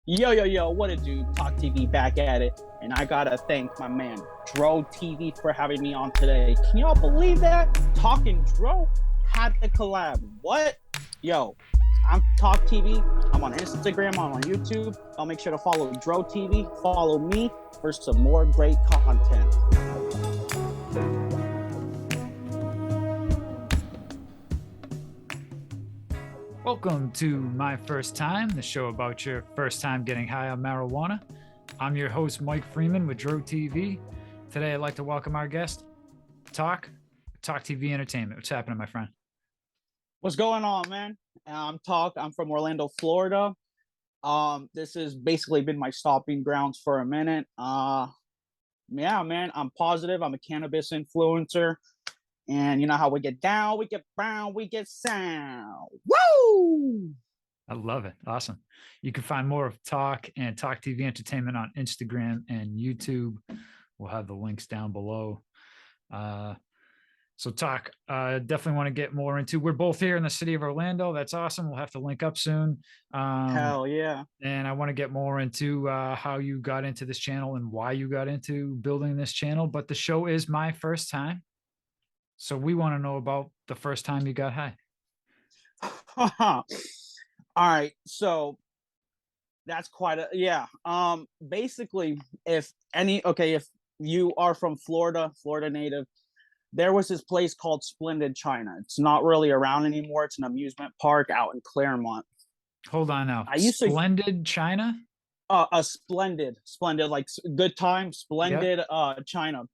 Yo, yo, yo, what it do? Tock TV back at it. And I gotta thank my man, Dro TV, for having me on today. Can y'all believe that? Talking Dro had the collab. What? Yo, I'm Tock TV. I'm on Instagram, I'm on YouTube. I'll make sure to follow Dro TV. Follow me for some more great content. Welcome to My First Time, the show about your first time getting high on marijuana. I'm your host, Mike Freeman with Tock TV. Today, I'd like to welcome our guest, Tock TV Entertainment. What's happening, my friend? What's going on, man? I'm Tock. I'm from Orlando, Florida. This has basically been my stopping grounds for a minute. Yeah, man, I'm positive. I'm a cannabis influencer. And you know how we get down, we get brown, we get sound. Woo! I love it. Awesome. You can find more of Tock and Tock TV Entertainment on Instagram and YouTube. We'll have the links down below. So Tock, definitely want to get more into. We're both here in the city of Orlando. That's awesome. We'll have to link up soon. Hell yeah. And I want to get more into how you got into this channel and why you got into building this channel. But the show is My First Time. So we want to know about the first time you got high. All right. So that's quite a, yeah. Basically, if you are from Florida native, there was this place called Splendid China. It's not really around anymore. It's an amusement park out in Claremont. Hold on now. I used Splendid China? A splendid, like good time, splendid, yep. China.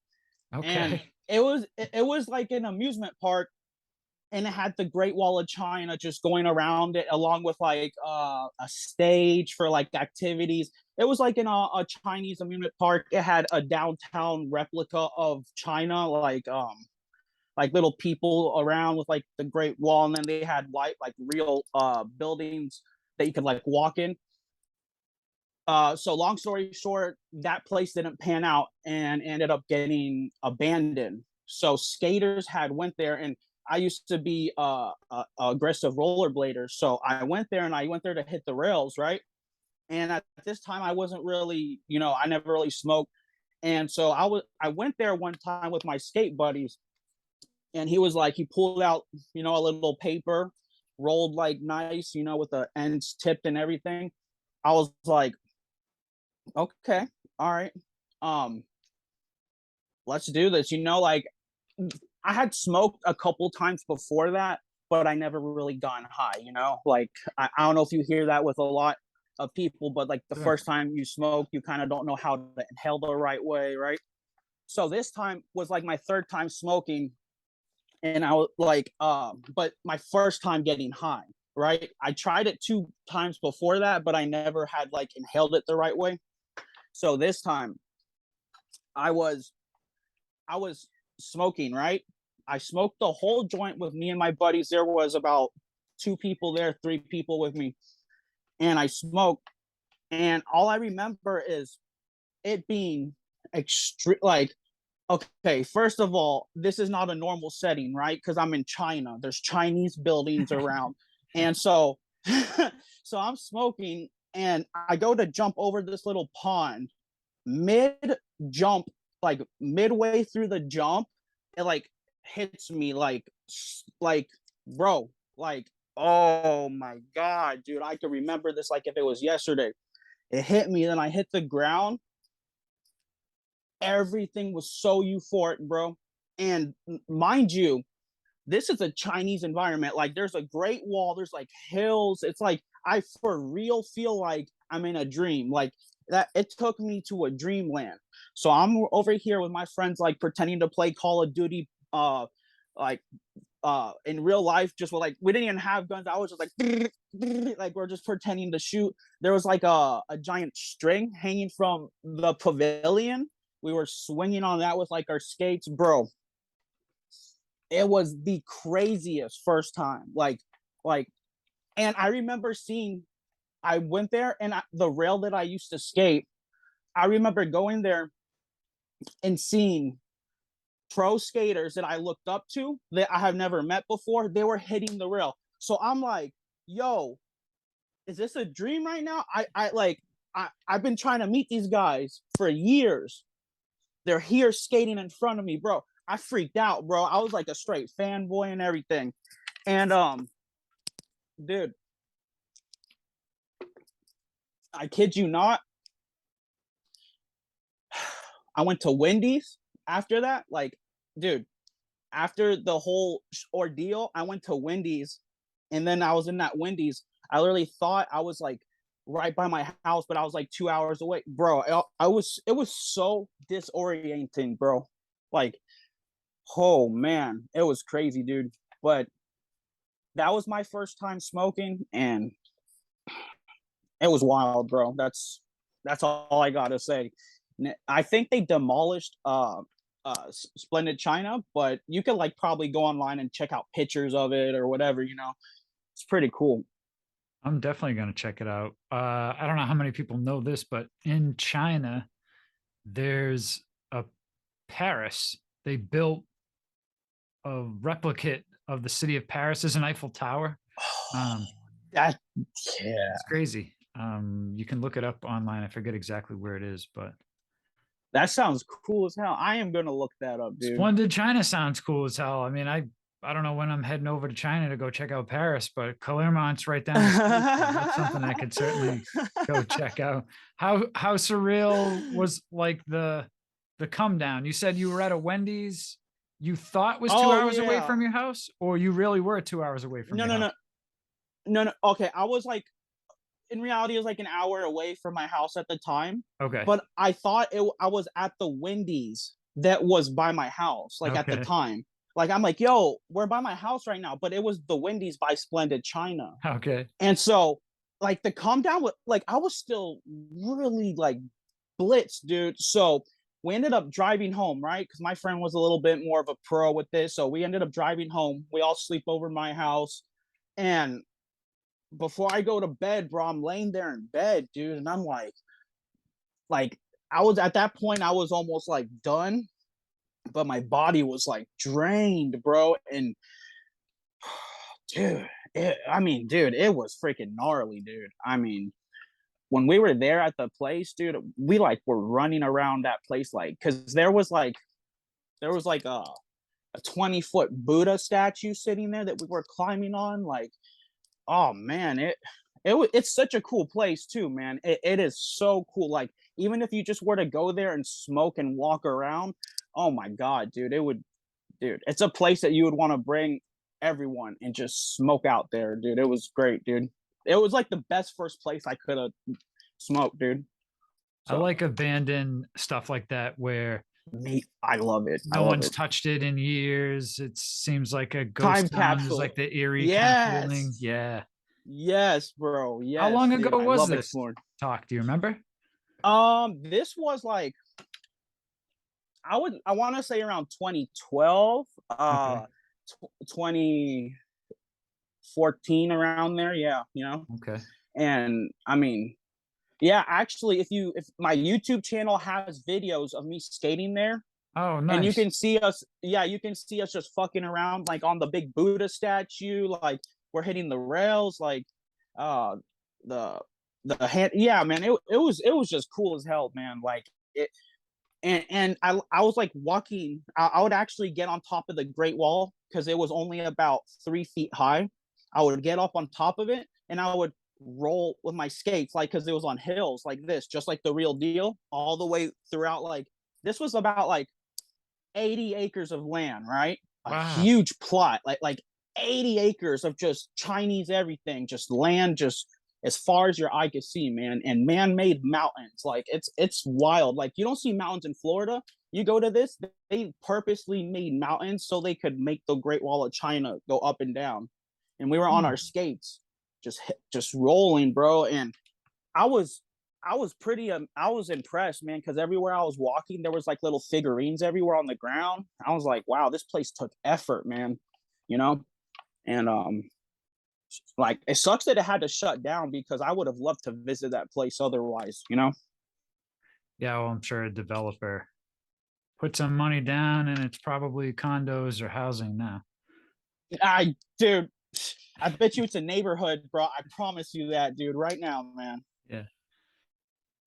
Okay. And it was like an amusement park, and it had the Great Wall of China just going around it, along with like a stage for like activities. It was like in a Chinese amusement park. It had a downtown replica of China, like little people around with like the Great Wall, and then they had like real buildings that you could like walk in. So long story short, that place didn't pan out and ended up getting abandoned. So skaters had went there, and I used to be a aggressive rollerblader. So I went there to hit the rails, right? And at this time, I wasn't really, I never really smoked. And so I went there one time with my skate buddies, and he pulled out, a little paper, rolled like nice, with the ends tipped and everything. I was like, okay, all right, let's do this. Like I had smoked a couple times before that, but I never really gotten high. Like I don't know if you hear that with a lot of people, but like the first time you smoke, you kind of don't know how to inhale the right way, right? So this time was like my third time smoking, and I was like, but my first time getting high, right? I tried it 2 times before that, but I never had like inhaled it the right way. So this time I was smoking, right? I smoked the whole joint with me and my buddies. There was about 2 people there, 3 people with me. And I smoked. And all I remember is it being extreme. Like, okay, first of all, this is not a normal setting, right? Because I'm in China. There's Chinese buildings around. And so, so I'm smoking, and I go to jump over this little pond. Mid jump, like midway through the jump, it like hits me like bro, like, oh my god, dude, I could remember this like if it was yesterday. It hit me, then I hit the ground. Everything was so euphoric, bro. And mind you, this is a Chinese environment. Like there's a Great Wall, there's like hills. It's like I for real feel like I'm in a dream. Like that, it took me to a dreamland. So I'm over here with my friends, like pretending to play Call of Duty, in real life. Just with like, we didn't even have guns. I was just like we're just pretending to shoot. There was like a giant string hanging from the pavilion. We were swinging on that with like our skates, bro. It was the craziest first time. And I remember I went there, and the rail that I used to skate, I remember going there and seeing pro skaters that I looked up to that I have never met before. They were hitting the rail. So I'm like, yo, is this a dream right now? I like, I've been trying to meet these guys for years. They're here skating in front of me, bro. I freaked out, bro. I was like a straight fanboy and everything. And dude, I kid you not, I went to Wendy's after that. Like, dude, after the whole ordeal, I went to Wendy's, and then I was in that Wendy's. I literally thought I was like right by my house, but I was like 2 hours away, bro. I was it was so disorienting, bro. Like, oh man, it was crazy, dude. But that was my first time smoking, and it was wild, bro. That's all I gotta say. I think they demolished Splendid China, but you could like probably go online and check out pictures of it or whatever. It's pretty cool. I'm definitely going to check it out. I don't know how many people know this, but in China, there's a Paris. They built a replicate of the city of Paris as an Eiffel Tower. That Yeah, It's crazy. You can look it up online. I forget exactly where it is, but that sounds cool as hell. I am gonna look that up, dude. Splendid China sounds cool as hell. I mean, I don't know when I'm heading over to China to go check out Paris, but Clermont's right down the street. So that's something I could certainly go check out. How surreal was like the come down? You said you were at a Wendy's you thought was two Oh hours away yeah. from your house, or you really were 2 hours away from No, your no, house? no, no, no. Okay, I was like, in reality, it was like an hour away from my house at the time. Okay. But I thought I was at the Wendy's that was by my house, like at the Okay. time. Like I'm like, yo, we're by my house right now, but it was the Wendy's by Splendid China. Okay. And so, like the calm down with, like I was still really like blitzed, dude. So we ended up driving home, right? Because my friend was a little bit more of a pro with this. So we ended up driving home. We all sleep over my house. And before I go to bed, bro, I'm laying there in bed, dude, and I'm like I was at that point, I was almost like done, but my body was like drained, bro. And dude, dude, it was freaking gnarly, dude. I mean, when we were there at the place, dude, we like were running around that place like, because there was like a 20-foot Buddha statue sitting there that we were climbing on, like, oh man, it's such a cool place too, man. It is so cool. Like even if you just were to go there and smoke and walk around, oh my god, dude, dude, it's a place that you would want to bring everyone and just smoke out there, dude. It was great, dude. It was like the best first place I could have smoked, dude. I So like abandoned stuff like that where me, I love it. I no love one's it. touched it in years. It seems like a Time ghost town. There's capsule. like the eerie kind of feeling. Yes. Yeah. Yes, bro. How Yes, long dude. ago I was love it this more. talk? Do you remember? This was like, I want to say around 2012, Okay. 2014, around there. Yeah, Okay. And I mean, yeah, actually, if my YouTube channel has videos of me skating there, Oh, and you nice. can see us, yeah, you can see us just fucking around like on the big Buddha statue, like we're hitting the rails, like uh the the hand, yeah, man, it was just cool as hell, man. Like it, and I was like walking. I would actually get on top of the Great Wall because it was only about 3 feet high. I would get up on top of it and I would roll with my skates, like because it was on hills like this, just like the real deal, all the way throughout. Like this was about like 80 acres of land, right? A Wow. huge plot, like 80 acres of just Chinese everything, just land, just as far as your eye could see, man. And man-made mountains, like it's wild. Like you don't see mountains in Florida. You go to this, they purposely made mountains so they could make the Great Wall of China go up and down. And we were on our Hmm. skates, just rolling, bro. And I was I was impressed, man, because everywhere I was walking, there was like little figurines everywhere on the ground. I was like, wow, this place took effort, man. You know, and like it sucks that it had to shut down because I would have loved to visit that place otherwise. Yeah, well, I'm sure a developer put some money down and it's probably condos or housing now. Dude, I bet you it's a neighborhood, bro. I promise you that, dude, right now, man. Yeah.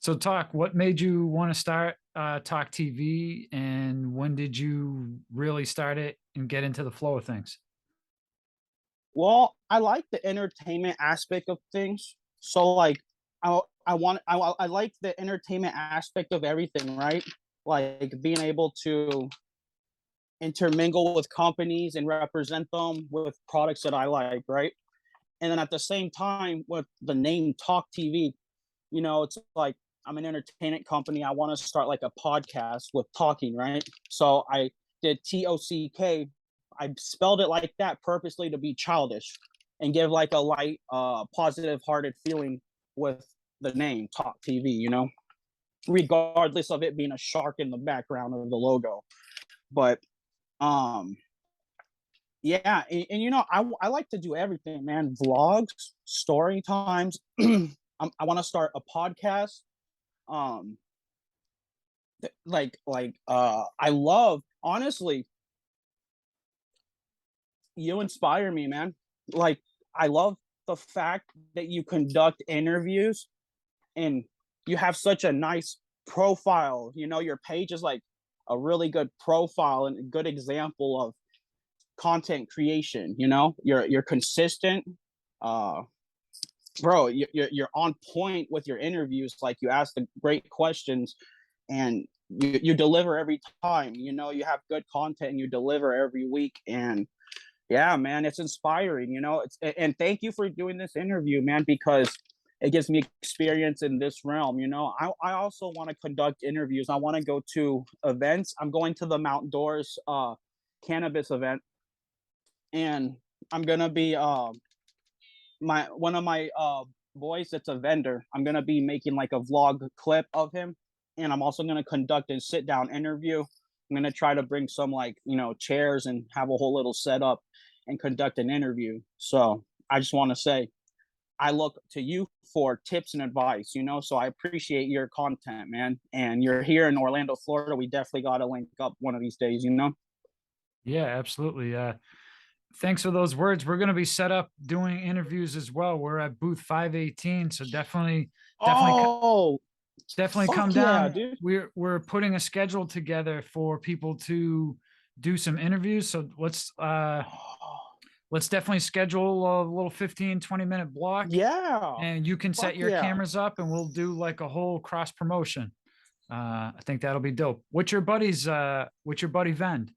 So Talk, what made you want to start Talk TV, and when did you really start it and get into the flow of things? Well, I like the entertainment aspect of things. So like I like the entertainment aspect of everything, right? Like being able to intermingle with companies and represent them with products that I like, right? And then at the same time with the name Talk TV, it's like I'm an entertainment company. I want to start like a podcast with talking, right? So I did TOCK. I spelled it like that purposely to be childish and give like a light, positive hearted feeling with the name Talk TV, regardless of it being a shark in the background of the logo. But um yeah, and I like to do everything, man. Vlogs, story times. I want to start a podcast. Um, I love, honestly, you inspire me, man. Like I love the fact that you conduct interviews and you have such a nice profile. Your page is like a really good profile and a good example of content creation. You're consistent. Uh, bro, you're on point with your interviews. Like you ask the great questions, and you deliver every time. You have good content and you deliver every week. And yeah, man, it's inspiring. And thank you for doing this interview, man, because it gives me experience in this realm. I also want to conduct interviews. I want to go to events. I'm going to the Mount Doors cannabis event, and I'm gonna be my one of my boys that's a vendor. I'm gonna be making like a vlog clip of him, and I'm also gonna conduct a sit down interview. I'm gonna try to bring some like chairs and have a whole little setup and conduct an interview. So I just want to say I look to you for tips and advice. So I appreciate your content, man. And you're here in Orlando, Florida. We definitely got to link up one of these days. Yeah, absolutely. Thanks for those words. We're going to be set up doing interviews as well. We're at booth 518, so definitely Oh, definitely come fuck yeah, down. dude. We're putting a schedule together for people to do some interviews. So let's definitely schedule a little 15-20 minute block, Yeah. and you can set Fuck your yeah. cameras up and we'll do like a whole cross promotion. I think that'll be dope. What's your buddy Vend?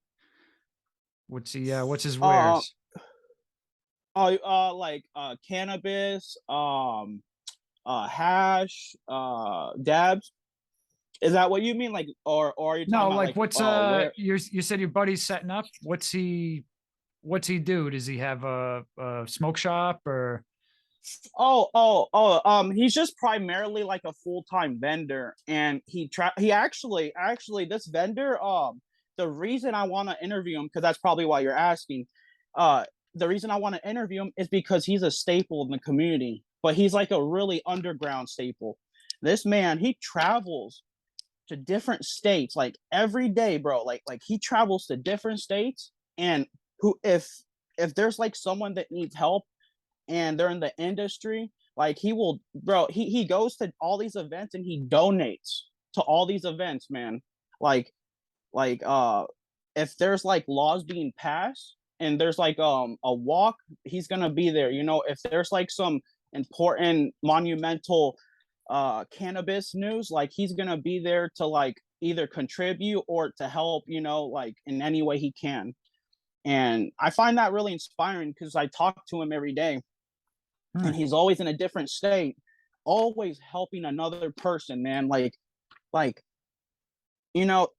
What's his Uh, wares? like cannabis, hash, dabs. Is that what you mean? Like, or are you talking No, about like like what's where? you said your buddy's setting up. What's he do? Does he have a smoke shop or He's just primarily like a full-time vendor, and he actually this vendor, the reason I want to interview him, because that's probably why you're asking, uh, the reason I want to interview him is because he's a staple in the community, but he's like a really underground staple. This man, he travels to different states like every day, bro. Like he travels to different states, and who if there's like someone that needs help and they're in the industry, like he will, bro. He goes to all these events and he donates to all these events, man. Like like if there's like laws being passed and there's like a walk, he's gonna be there. If there's like some important monumental cannabis news, like he's gonna be there to like either contribute or to help, like in any way he can. And I find that really inspiring because I talk to him every day, hmm. and he's always in a different state, always helping another person, man. Like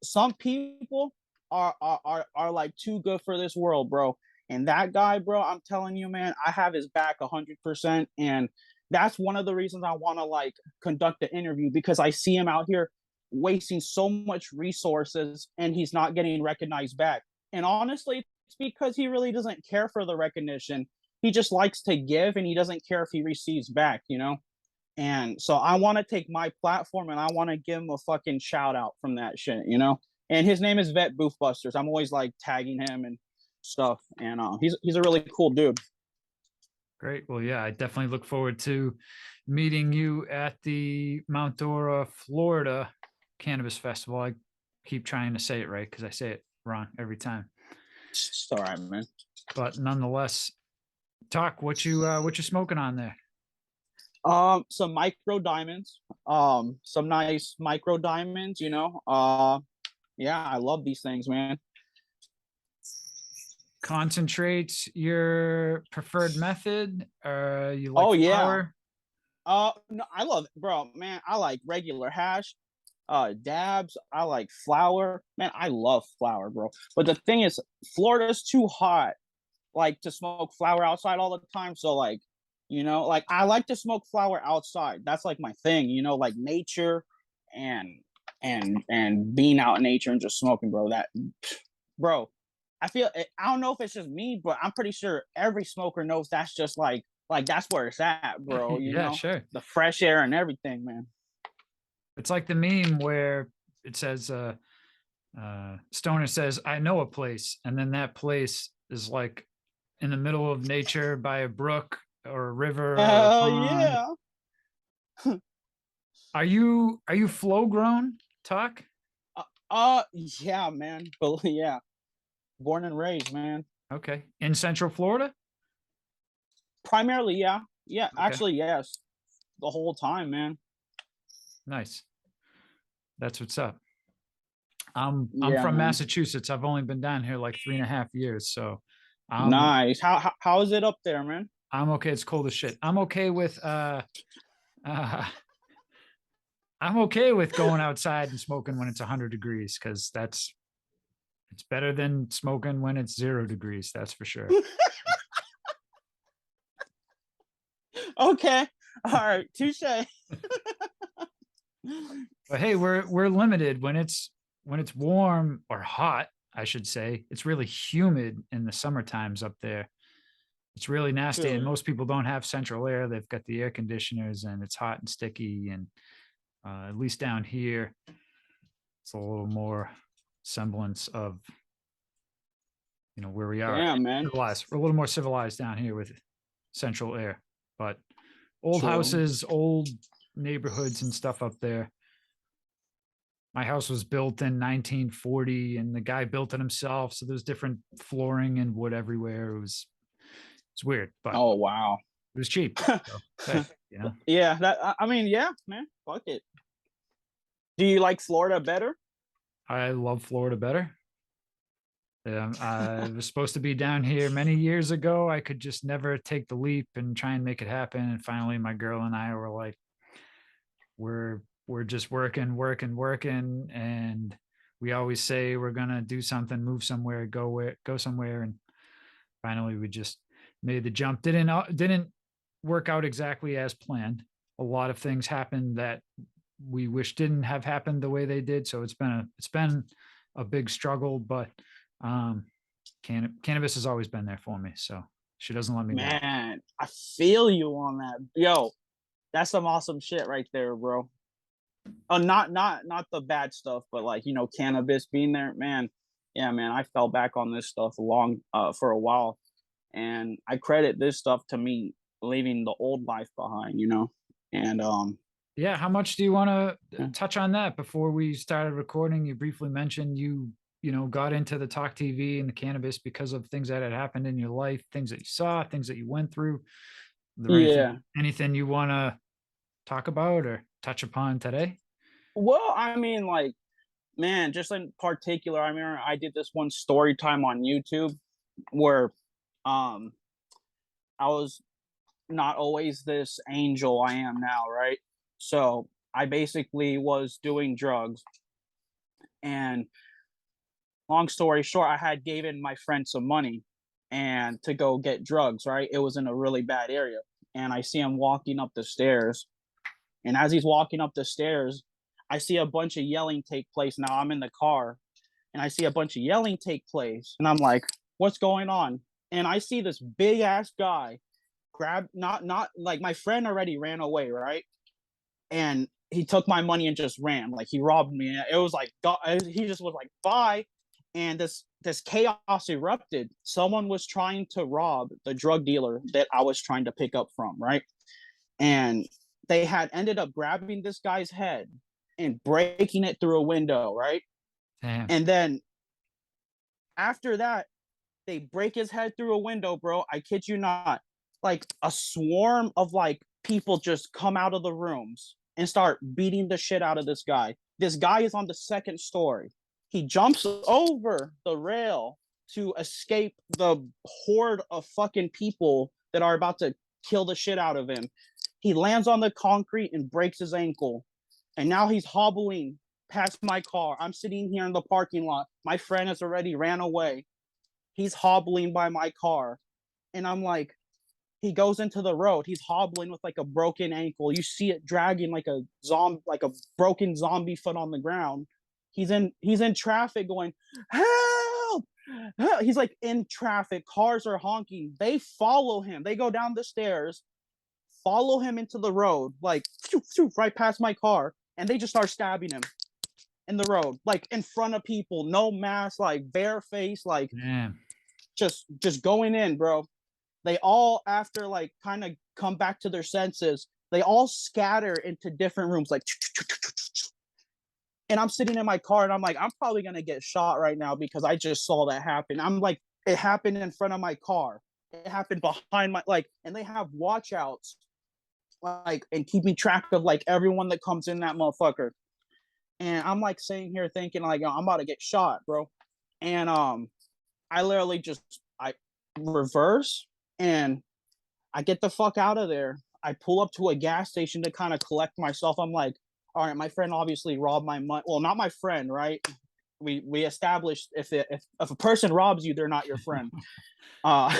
some people are like too good for this world, bro. And that guy, bro, I'm telling you, man, I have his back 100%. And that's one of the reasons I want to like conduct the interview, because I see him out here wasting so much resources and he's not getting recognized back. And honestly, it's because he really doesn't care for the recognition. He just likes to give and he doesn't care if he receives back. And so I want to take my platform and I want to give him a fucking shout out from that shit. And his name is Vet Boothbusters. I'm always like tagging him and stuff. And he's a really cool dude. Great. Well, yeah, I definitely look forward to meeting you at the Mount Dora, Florida Cannabis Festival. I keep trying to say it right because I say it wrong every time. It's all right, man. But nonetheless, talk what you smoking on there. Some micro diamonds. Some nice micro diamonds. Yeah, I love these things, man. Concentrates your preferred method, or you like Oh yeah. flower? No, I love it, bro, man. I like regular hash, dabs. I like flour, man. I love flour, bro. But the thing is, Florida's too hot, like to smoke flour outside all the time. So like, like I like to smoke flour outside. That's like my thing, like nature and and being out in nature and just smoking, bro. That, bro. I don't know if it's just me, but I'm pretty sure every smoker knows that's just like that's where it's at, bro. Yeah, sure. The fresh air and everything, man. It's like the meme where it says, Stoner says, "I know a place," and then that place is like in the middle of nature by a brook or a river or a Hell pond. yeah. Are you flow grown, Talk? Yeah, man. But yeah, born and raised, man. Okay. In Central Florida? Primarily, yeah. Yeah, Okay. actually, yes. The whole time, man. Nice. That's what's up. I'm Yeah, from man. Massachusetts. I've only been down here like 3.5 years, so I'm Nice. How is it up there, man? I'm okay. It's cold as shit. Uh I'm okay with going outside and smoking when it's 100 degrees because it's better than smoking when it's 0 degrees. That's for sure. Okay. All right. Touche. But hey, we're limited when it's warm or hot, I should say. It's really humid in the summer times up there. It's really nasty, and True. most people don't have central air. They've got the air conditioners, and it's hot and sticky. And at least down here, it's a little more semblance of where we are Damn, man. civilized. We're a little more civilized down here with central air, but old True. houses, old neighborhoods, and stuff up there. My house was built in 1940, and the guy built it himself. So there's different flooring and wood everywhere. It's weird, but Oh wow. it was cheap. So, hey, Yeah, I mean, yeah, man. Fuck it. Do you like Florida better? I love Florida better. I was supposed to be down here many years ago. I could just never take the leap and try and make it happen. And finally, my girl and I were like, we're just working, and we always say we're gonna do something, move somewhere, go somewhere, and finally we just made the jump. Didn't work out exactly as planned. A lot of things happened that we wish didn't have happened the way they did. So it's been a big struggle, but cannabis has always been there for me. So she doesn't let me down. Man, I feel you on that. Yo, that's some awesome shit right there, bro. Oh, not the bad stuff, but like, cannabis being there, man. Yeah, man, I fell back on this stuff for a while, and I credit this stuff to me leaving the old life behind. And Yeah, how much do you want to yeah. touch on that before we started recording? You briefly mentioned you got into the Talk TV and the cannabis because of things that had happened in your life, things that you saw, things that you went through. Is there Yeah. anything you want to talk about or touch upon today? Well, I mean, like, man, just in particular, I remember I did this one story time on YouTube where um I was not always this angel I am now, right? So I basically was doing drugs, and long story short, I had given my friend some money and to go get drugs, right? It was in a really bad area. And I see him walking up the stairs. And as he's walking up the stairs, I see a bunch of yelling take place. Now I'm in the car and I see a bunch of yelling take place. And I'm like, what's going on? And I see this big ass guy grab, not like, my friend already ran away, right? And he took my money and just ran. Like, he robbed me. It was like, God, he just was like, bye. And this this chaos erupted. Someone was trying to rob the drug dealer that I was trying to pick up from, right? And they had ended up grabbing this guy's head and breaking it through a window, right? Damn. And then after that, they break his head through a window, bro. I kid you not. Like a swarm of like people just come out of the rooms and start beating the shit out of this guy. This guy is on the second story. He jumps over the rail to escape the horde of fucking people that are about to kill the shit out of him. He lands on the concrete and breaks his ankle. And now he's hobbling past my car. I'm sitting here in the parking lot. My friend has already ran away. He's hobbling by my car. And I'm like, he goes into the road. He's hobbling with like a broken ankle. You see it dragging like a broken zombie foot on the ground. He's in traffic going, help! He's like in traffic. Cars are honking. They follow him. They go down the stairs, follow him into the road, like right past my car, and they just start stabbing him in the road, like in front of people, no mask, like bare face, like Damn. just going in, bro. They all, after like kind of come back to their senses, they all scatter into different rooms, like, and I'm sitting in my car and I'm like, I'm probably gonna get shot right now because I just saw that happen. I'm like, it happened in front of my car. It happened behind my, like, and they have watch outs, like, and keeping track of like everyone that comes in that motherfucker. And I'm like sitting here thinking like, I'm about to get shot, bro. And I literally just I reverse and I get the fuck out of there. I pull up to a gas station to kind of collect myself. I'm like, all right, my friend obviously robbed my money. Well, not my friend, right? We established if a person robs you, they're not your friend. Uh,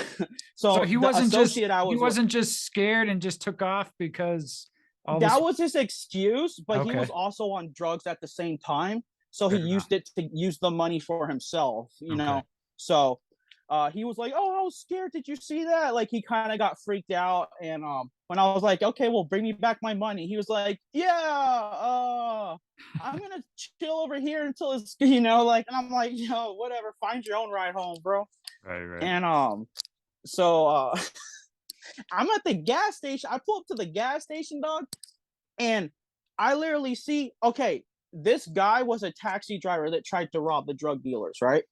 So so he the wasn't just associate I he was wasn't just scared and just took off because all that this. was his excuse, but he Okay. was also on drugs at the same time. So he Fair enough. used it to use the money for himself, you Okay. know? So he was like, "Oh, I was scared. Did you see that?" Like he kind of got freaked out. And when I was like, "Okay, well, bring me back my money," he was like, "Yeah, I'm gonna chill over here until it's, you know, like." And I'm like, "Yo, whatever. Find your own ride home, bro." Right. And so I'm at the gas station. I pull up to the gas station, dog, and I literally see, okay, this guy was a taxi driver that tried to rob the drug dealers, right?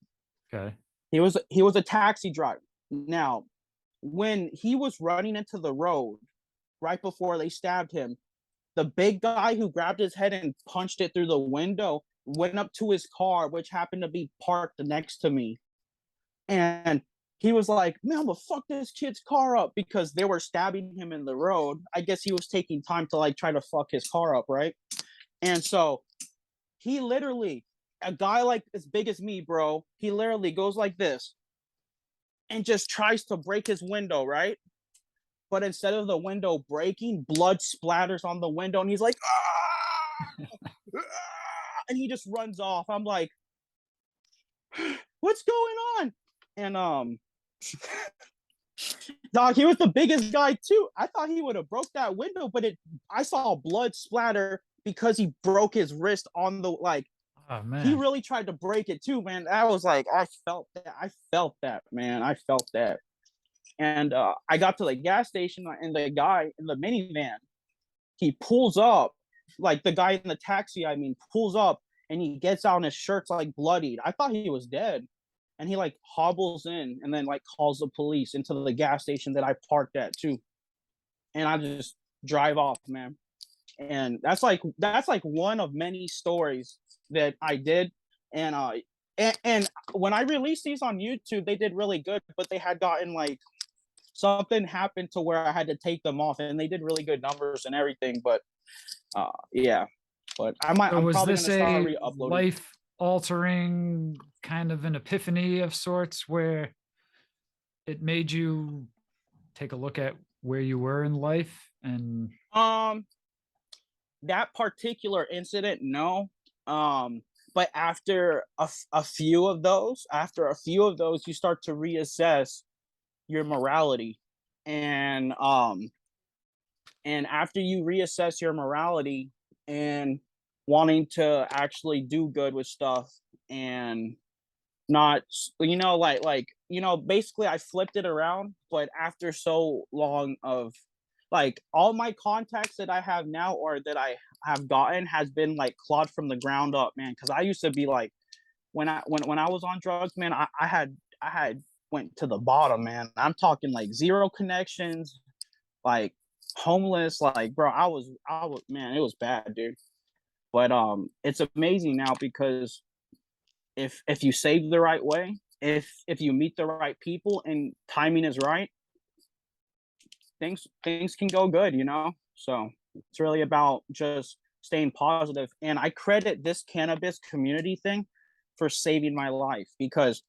Okay. He was a taxi driver. Now, when he was running into the road right before they stabbed him, the big guy who grabbed his head and punched it through the window went up to his car, which happened to be parked next to me. And he was like, "Man, I'm gonna fuck this kid's car up," because they were stabbing him in the road. I guess he was taking time to like try to fuck his car up, right? And so he literally, a guy like as big as me, bro, he literally goes like this and just tries to break his window, right? But instead of the window breaking, blood splatters on the window, and he's like, "Ah!" And he just runs off. I'm like, "What's going on?" And dog, he was the biggest guy too. I thought he would have broke that window, but I saw blood splatter because he broke his wrist on the, like, Oh man. he really tried to break it too, man. I was like, I felt that, man. I felt that. And I got to the gas station, and the guy in the minivan, he pulls up, like the guy in the taxi, I mean, pulls up, and he gets out and his shirt's like bloodied. I thought he was dead. And he like hobbles in and then like calls the police into the gas station that I parked at too. And I just drive off, man. And that's like one of many stories that I did. And and when I released these on YouTube, they did really good, but they had gotten like, something happened to where I had to take them off, and they did really good numbers and everything. But yeah, but So I'm was probably this gonna start a re-uploading. life-altering kind of an epiphany of sorts where it made you take a look at where you were in life and That particular incident, no. But after a few of those, you start to reassess your morality. And after you reassess your morality and wanting to actually do good with stuff and not, basically I flipped it around, but after so long of like all my contacts that I have now or that I have gotten has been like clawed from the ground up, man. Because I used to be like when I was on drugs, man, I had went to the bottom, man. I'm talking like zero connections, like homeless, like bro, I was man, it was bad, dude. But it's amazing now because if you save the right way, if you meet the right people and timing is right, things can go good, you know? So it's really about just staying positive. And I credit this cannabis community thing for saving my life because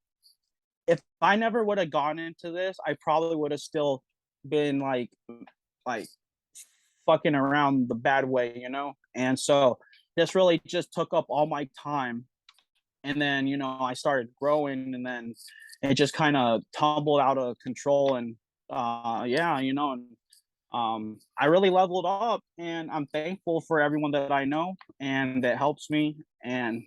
if I never would have gone into this, I probably would have still been like fucking around the bad way, you know? And so this really just took up all my time. And then, I started growing and then it just kind of tumbled out of control. And yeah, and I really leveled up and I'm thankful for everyone that I know and that helps me and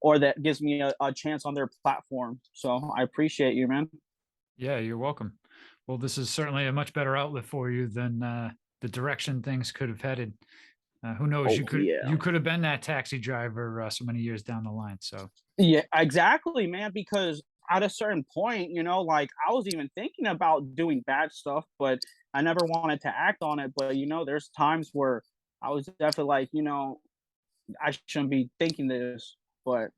or that gives me a chance on their platform. So I appreciate you, man. Yeah, you're welcome. Well, this is certainly a much better outlet for you than the direction things could have headed. Who knows? Oh You could yeah. you could have been that taxi driver so many years down the line. So Yeah, exactly, man. Because at a certain point, like I was even thinking about doing bad stuff, but I never wanted to act on it. But there's times where I was definitely like, I shouldn't be thinking this, but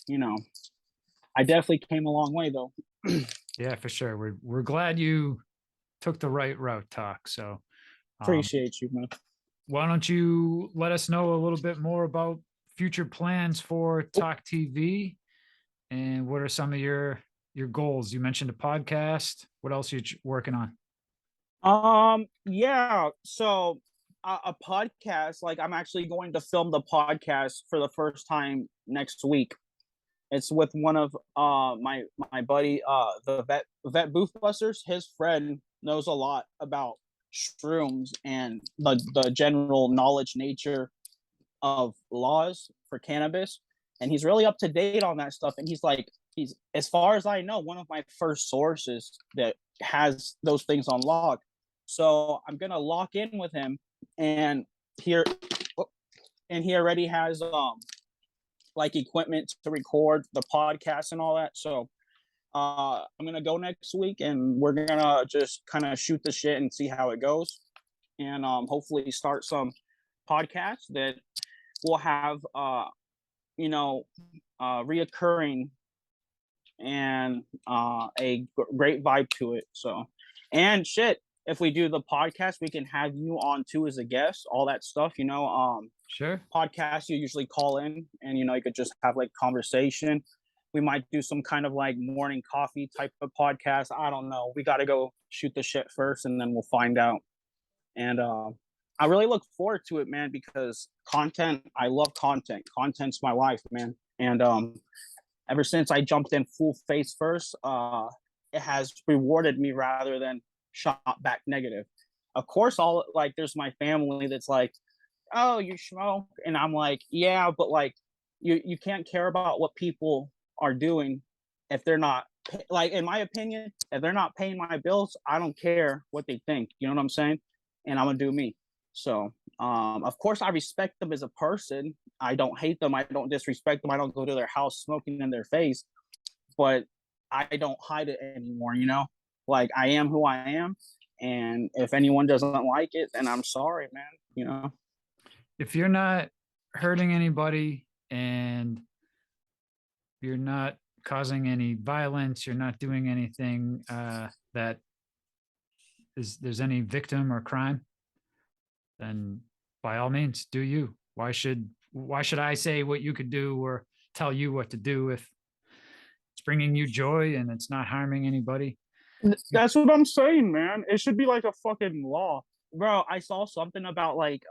you know, I definitely came a long way though. yeah, for sure. We're glad you took the right route, Talk. So um, Appreciate you, man. why don't you let us know a little bit more about future plans for Talk TV and what are some of your goals? You mentioned a podcast. What else are you working on? Yeah. So a podcast, like I'm actually going to film the podcast for the first time next week. It's with one of my buddy, the vet booth busters. His friend knows a lot about shrooms and the general knowledge nature of laws for cannabis, and he's really up to date on that stuff. And he's as far as I know one of my first sources that has those things on lock. So I'm gonna lock in with him, and here, and he already has like equipment to record the podcast and all that. So I'm gonna go next week, and we're gonna just kind of shoot the shit and see how it goes, and hopefully start some podcasts that will have reoccurring and a great vibe to it. So, and shit, if we do the podcast, we can have you on too as a guest. All that stuff, Sure. Podcasts you usually call in, and you could just have like conversation. We might do some kind of like morning coffee type of podcast. I don't know. We got to go shoot the shit first, and then we'll find out. And I really look forward to it, man, because content. I love content. Content's my life, man. And ever since I jumped in full face first, it has rewarded me rather than shot back negative. Of course, all like there's my family that's like, "Oh, you smoke," and I'm like, "Yeah," but like, you can't care about what people are doing if they're not like, in my opinion, if they're not paying my bills, I don't care what they think. You know what I'm saying? And I'm gonna do me. So, of course, I respect them as a person. I don't hate them. I don't disrespect them. I don't go to their house smoking in their face. But I don't hide it anymore. Like I am who I am, and if anyone doesn't like it, then I'm sorry, man. If you're not hurting anybody and you're not causing any violence, you're not doing anything that there's any victim or crime, then by all means, do you. Why should I say what you could do or tell you what to do if it's bringing you joy and it's not harming anybody? That's what I'm saying, man. It should be like a fucking law, bro. I saw something about like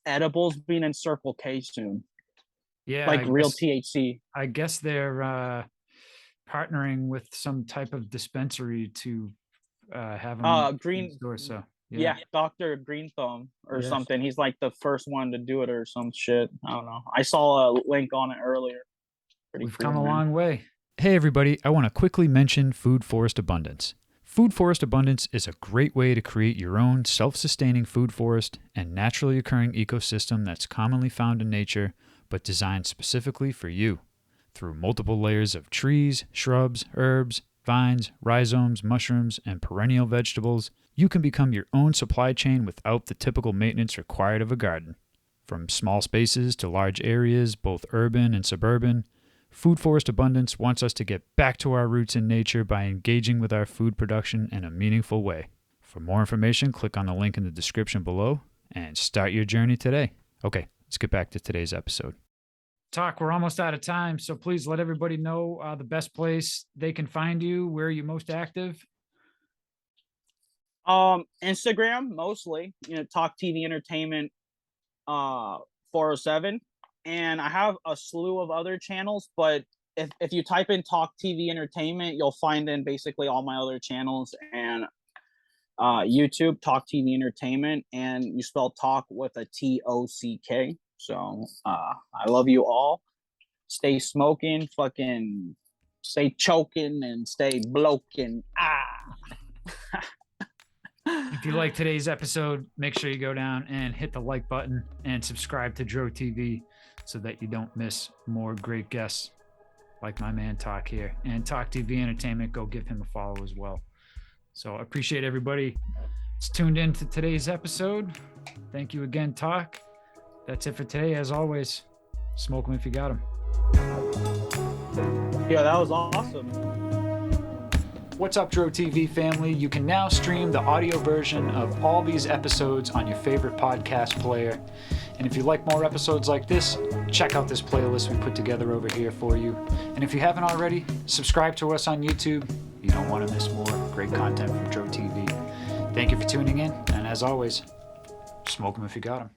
edibles being in Circle K soon, Yeah, like real THC. I guess they're partnering with some type of dispensary to have them in the Green, store. So yeah, yeah, Doctor Green Thumb or yeah, something. He's like the first one to do it or some shit. I don't know. I saw a link on it earlier. Pretty we've cool, come a man. long way. Hey everybody, I want to quickly mention Food Forest Abundance. Food Forest Abundance is a great way to create your own self-sustaining food forest and naturally occurring ecosystem that's commonly found in nature, but designed specifically for you. Through multiple layers of trees, shrubs, herbs, vines, rhizomes, mushrooms, and perennial vegetables, you can become your own supply chain without the typical maintenance required of a garden. From small spaces to large areas, both urban and suburban, Food Forest Abundance wants us to get back to our roots in nature by engaging with our food production in a meaningful way. For more information, click on the link in the description below and start your journey today. Okay, let's get back to today's episode. Tock, we're almost out of time, so please let everybody know the best place they can find you. Where are you most active? Instagram mostly, Tock TV Entertainment 407. And I have a slew of other channels, but if you type in Tock TV Entertainment, you'll find in basically all my other channels, and YouTube, Tock TV Entertainment, and you spell talk with a TOCK. So I love you all. Stay smoking, fucking stay choking, and stay bloking. If you like today's episode, make sure you go down and hit the like button and subscribe to Dro TV so that you don't miss more great guests like my man Tock here. And Tock TV Entertainment, go give him a follow as well. So I appreciate everybody that's tuned in to today's episode. Thank you again, Tock. That's it for today. As always, smoke them if you got them. Yeah, that was awesome. What's up, Dro TV family? You can now stream the audio version of all these episodes on your favorite podcast player. And if you like more episodes like this, check out this playlist we put together over here for you. And if you haven't already, subscribe to us on YouTube. You don't want to miss more great content from Dro TV. Thank you for tuning in, and as always, smoke them if you got them.